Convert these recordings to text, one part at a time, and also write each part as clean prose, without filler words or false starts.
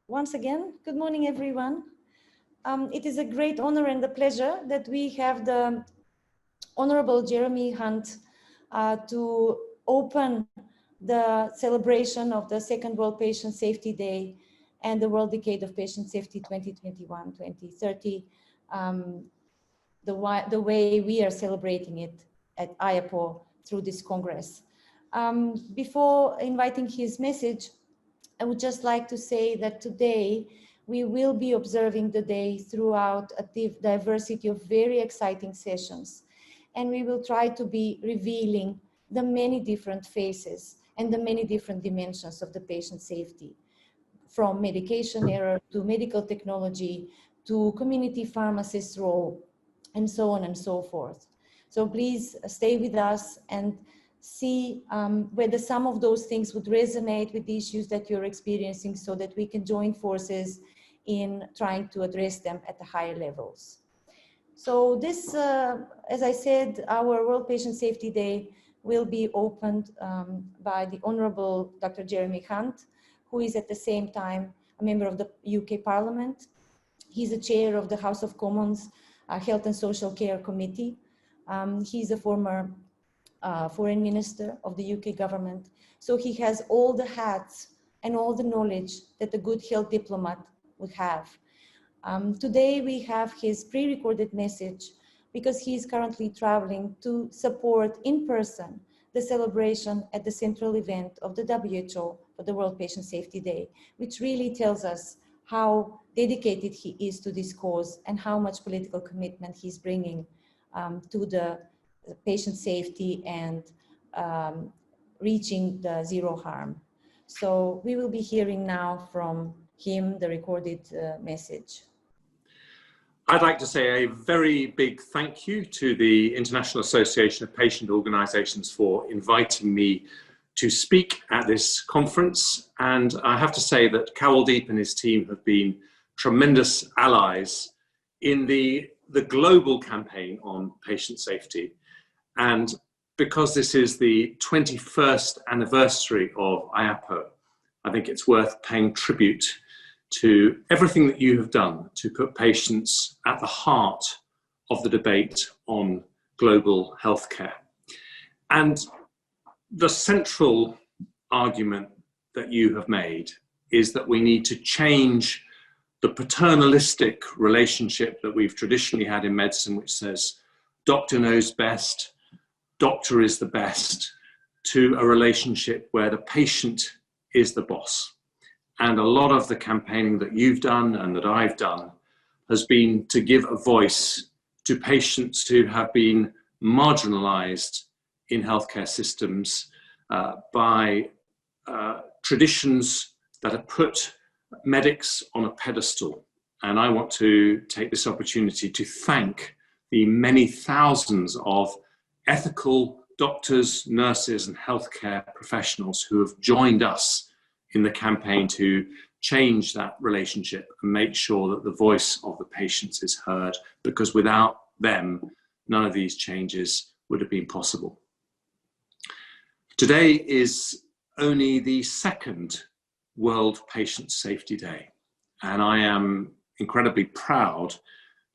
Once again, good morning, everyone. It is a great honor and a pleasure that we have the Honorable Jeremy Hunt to open the celebration of the Second World Patient Safety Day and the World Decade of Patient Safety 2021-2030, the way we are celebrating it at IAPO through this Congress. Before inviting his message, I would just like to say that today we will be observing the day throughout a diversity of very exciting sessions. And we will try to be revealing the many different faces and the many different dimensions of the patient safety, from medication error to medical technology to community pharmacist role, and so on and so forth. So please stay with us and see whether some of those things would resonate with the issues that you're experiencing so that we can join forces in trying to address them at the higher levels. So this, as I said, our World Patient Safety Day will be opened by the Honorable Dr. Jeremy Hunt, who is at the same time a member of the UK Parliament. He's the chair of the House of Commons Health and Social Care Committee. He's a former Foreign Minister of the UK government. So he has all the hats and all the knowledge that a good health diplomat would have. Today we have his pre-recorded message because he is currently traveling to support in person the celebration at the central event of the WHO for the World Patient Safety Day, which really tells us how dedicated he is to this cause and how much political commitment he's bringing to the patient safety and reaching the zero harm. So we will be hearing now from him the recorded message. I'd like to say a very big thank you to the International Association of Patient Organisations for inviting me to speak at this conference. And I have to say that Kawaldeep and his team have been tremendous allies in the global campaign on patient safety. And because this is the 21st anniversary of IAPO, I think it's worth paying tribute to everything that you have done to put patients at the heart of the debate on global healthcare. And the central argument that you have made is that we need to change the paternalistic relationship that we've traditionally had in medicine, which says, doctor knows best, doctor is the best, to a relationship where the patient is the boss. And a lot of the campaigning that you've done and that I've done has been to give a voice to patients who have been marginalized in healthcare systems by traditions that have put medics on a pedestal. And I want to take this opportunity to thank the many thousands of ethical doctors, nurses, and healthcare professionals who have joined us in the campaign to change that relationship and make sure that the voice of the patients is heard, because without them, none of these changes would have been possible. Today is only the second World Patient Safety Day, and I am incredibly proud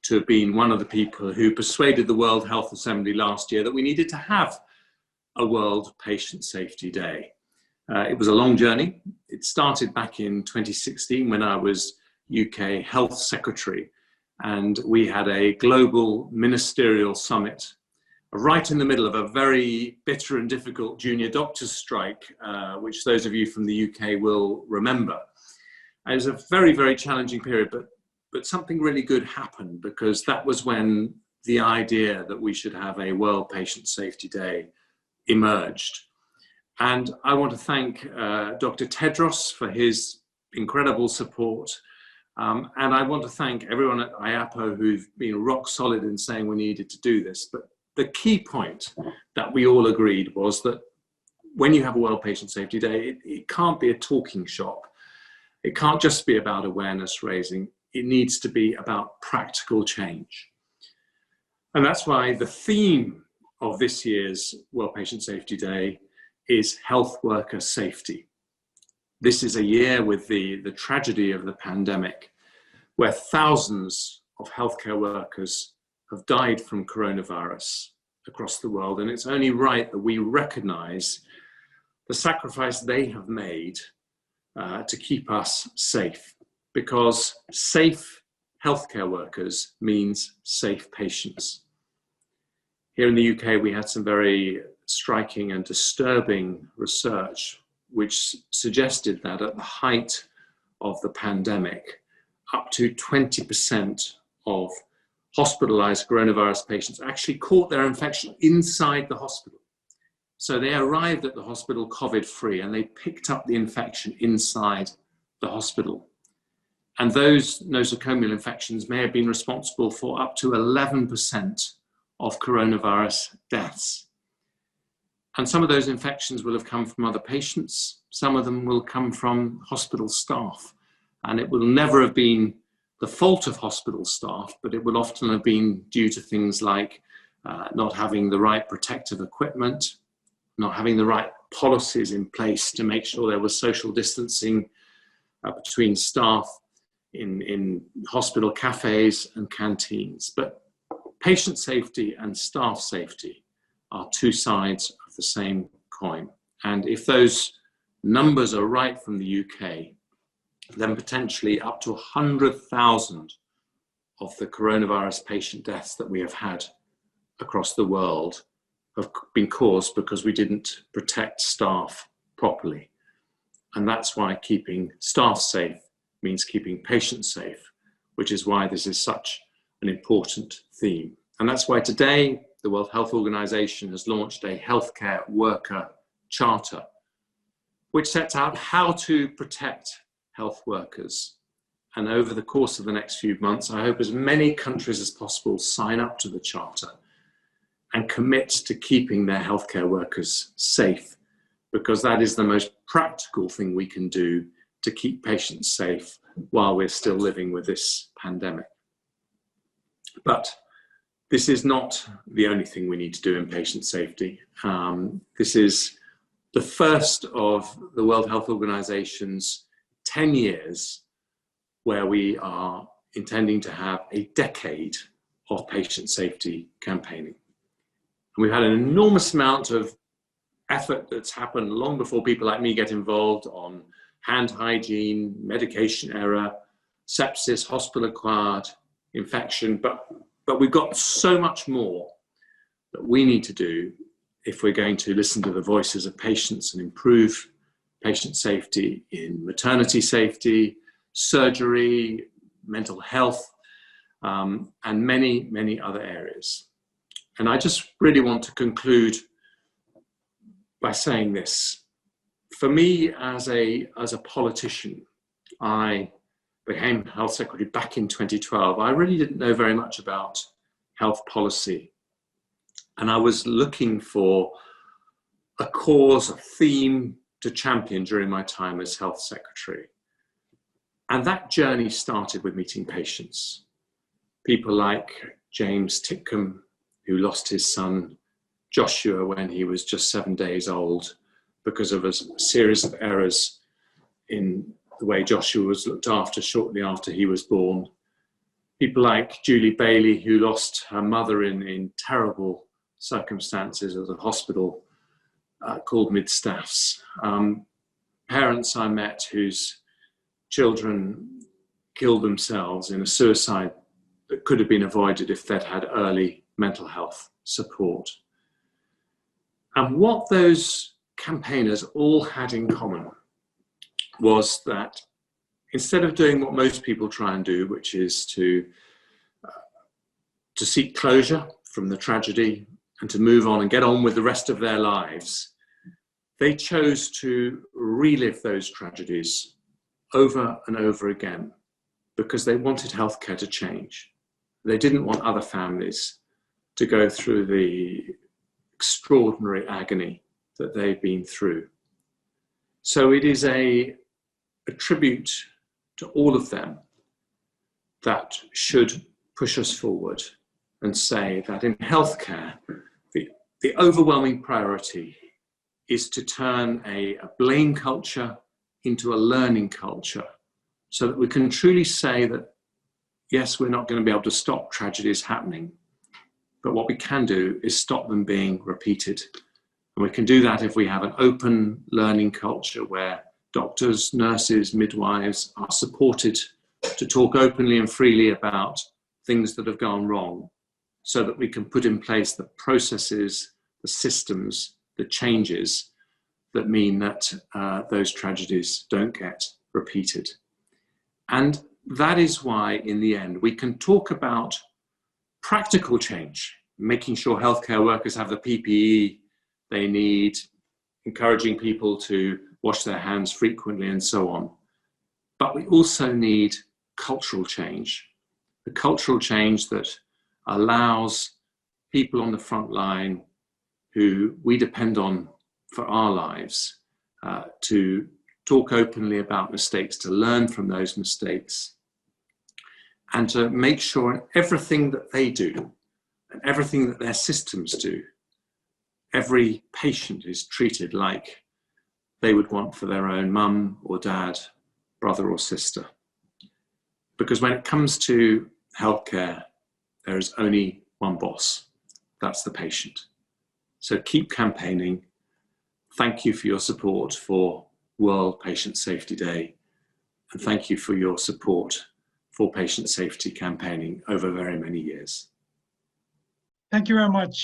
to have been one of the people who persuaded the World Health Assembly last year that we needed to have a World Patient Safety Day. It was a long journey. It started back in 2016 when I was UK Health Secretary, and we had a global ministerial summit right in the middle of a very bitter and difficult junior doctors strike, which those of you from the UK will remember. It was a very, very challenging period, but something really good happened, because that was when the idea that we should have a World Patient Safety Day emerged. And I want to thank Dr. Tedros for his incredible support. And I want to thank everyone at IAPO who've been rock solid in saying we needed to do this. But the key point that we all agreed was that when you have a World Patient Safety Day, it can't be a talking shop. It can't just be about awareness raising. It needs to be about practical change. And that's why the theme of this year's World Patient Safety Day is health worker safety. This is a year with the tragedy of the pandemic, where thousands of healthcare workers have died from coronavirus across the world. And it's only right that we recognize the sacrifice they have made to keep us safe, because safe healthcare workers means safe patients. Here in the UK, we had some very striking and disturbing research which suggested that at the height of the pandemic, up to 20% of hospitalized coronavirus patients actually caught their infection inside the hospital. So they arrived at the hospital COVID-free and they picked up the infection inside the hospital. And those nosocomial infections may have been responsible for up to 11% of coronavirus deaths. And some of those infections will have come from other patients. Some of them will come from hospital staff. And it will never have been the fault of hospital staff, but it will often have been due to things like not having the right protective equipment, not having the right policies in place to make sure there was social distancing between staff in hospital cafes and canteens. But patient safety and staff safety are two sides of the same coin. And if those numbers are right from the UK, then potentially up to 100,000 of the coronavirus patient deaths that we have had across the world have been caused because we didn't protect staff properly. And that's why keeping staff safe means keeping patients safe, which is why this is such an important theme. And that's why today the World Health Organization has launched a healthcare worker charter, which sets out how to protect health workers. And over the course of the next few months, I hope as many countries as possible sign up to the charter and commit to keeping their healthcare workers safe, because that is the most practical thing we can do to keep patients safe while we're still living with this pandemic. But this is not the only thing we need to do in patient safety. This is the first of the World Health Organization's 10 years where we are intending to have a decade of patient safety campaigning. And we've had an enormous amount of effort that's happened long before people like me get involved on hand hygiene, medication error, sepsis, hospital-acquired infection, but we've got so much more that we need to do if we're going to listen to the voices of patients and improve patient safety in maternity safety, surgery, mental health, and many, many other areas. And I just really want to conclude by saying this. For me, as a politician, I became health secretary back in 2012. I really didn't know very much about health policy. And I was looking for a cause, a theme to champion during my time as health secretary. And that journey started with meeting patients. People like James Titcombe, who lost his son Joshua when he was just 7 days old because of a series of errors in the way Joshua was looked after shortly after he was born. People like Julie Bailey, who lost her mother in terrible circumstances at a hospital called Mid-Staffs. Parents I met whose children killed themselves in a suicide that could have been avoided if they'd had early mental health support. And what those campaigners all had in common was that instead of doing what most people try and do, which is to seek closure from the tragedy and to move on and get on with the rest of their lives, they chose to relive those tragedies over and over again because they wanted healthcare to change. They didn't want other families to go through the extraordinary agony that they've been through. So it is a tribute to all of them that should push us forward and say that in healthcare, the overwhelming priority is to turn a blame culture into a learning culture so that we can truly say that, yes, we're not going to be able to stop tragedies happening, but what we can do is stop them being repeated. And we can do that if we have an open learning culture where doctors, nurses, midwives are supported to talk openly and freely about things that have gone wrong, so that we can put in place the processes, the systems, the changes that mean that those tragedies don't get repeated. And that is why, in the end, we can talk about practical change, making sure healthcare workers have the PPE they need, encouraging people to wash their hands frequently and so on. But we also need cultural change, the cultural change that allows people on the front line who we depend on for our lives to talk openly about mistakes, to learn from those mistakes, and to make sure in everything that they do and everything that their systems do, every patient is treated like they would want for their own mum or dad, brother or sister. Because when it comes to healthcare, there is only one boss, that's the patient. So keep campaigning. Thank you for your support for World Patient Safety Day, and thank you for your support for patient safety campaigning over very many years. Thank you very much,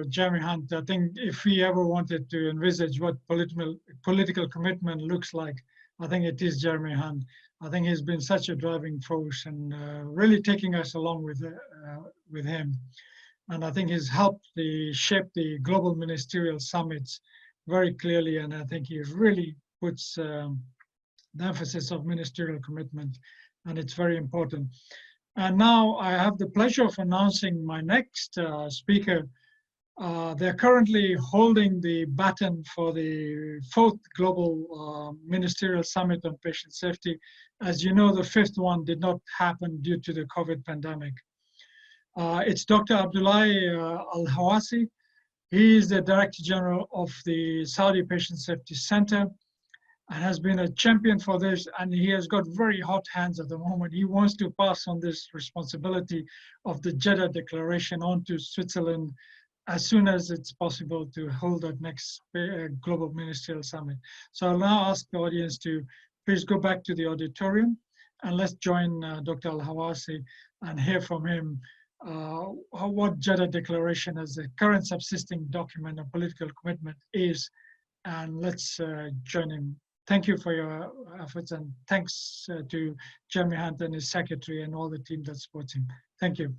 Jeremy Hunt. I think if we ever wanted to envisage what political commitment looks like, I think it is Jeremy Hunt. I think he's been such a driving force and really taking us along with him. And I think he's helped shape the global ministerial summits very clearly. And I think he really puts the emphasis of ministerial commitment, and it's very important. And now I have the pleasure of announcing my next speaker. They're currently holding the baton for the 4th Global Ministerial Summit on Patient Safety. As you know, the 5th one did not happen due to the COVID pandemic. It's Dr. Abdullahi Al-Hawasi. He is the Director General of the Saudi Patient Safety Center and has been a champion for this, and he has got very hot hands at the moment. He wants to pass on this responsibility of the Jeddah Declaration on to Switzerland as soon as it's possible to hold that next Global Ministerial Summit. So I'll now ask the audience to please go back to the auditorium and let's join Dr. Al-Hawasi and hear from him what Jeddah Declaration as a current subsisting document of political commitment is, and let's join him. Thank you for your efforts, and thanks to Jeremy Hunt and his secretary and all the team that supports him. Thank you.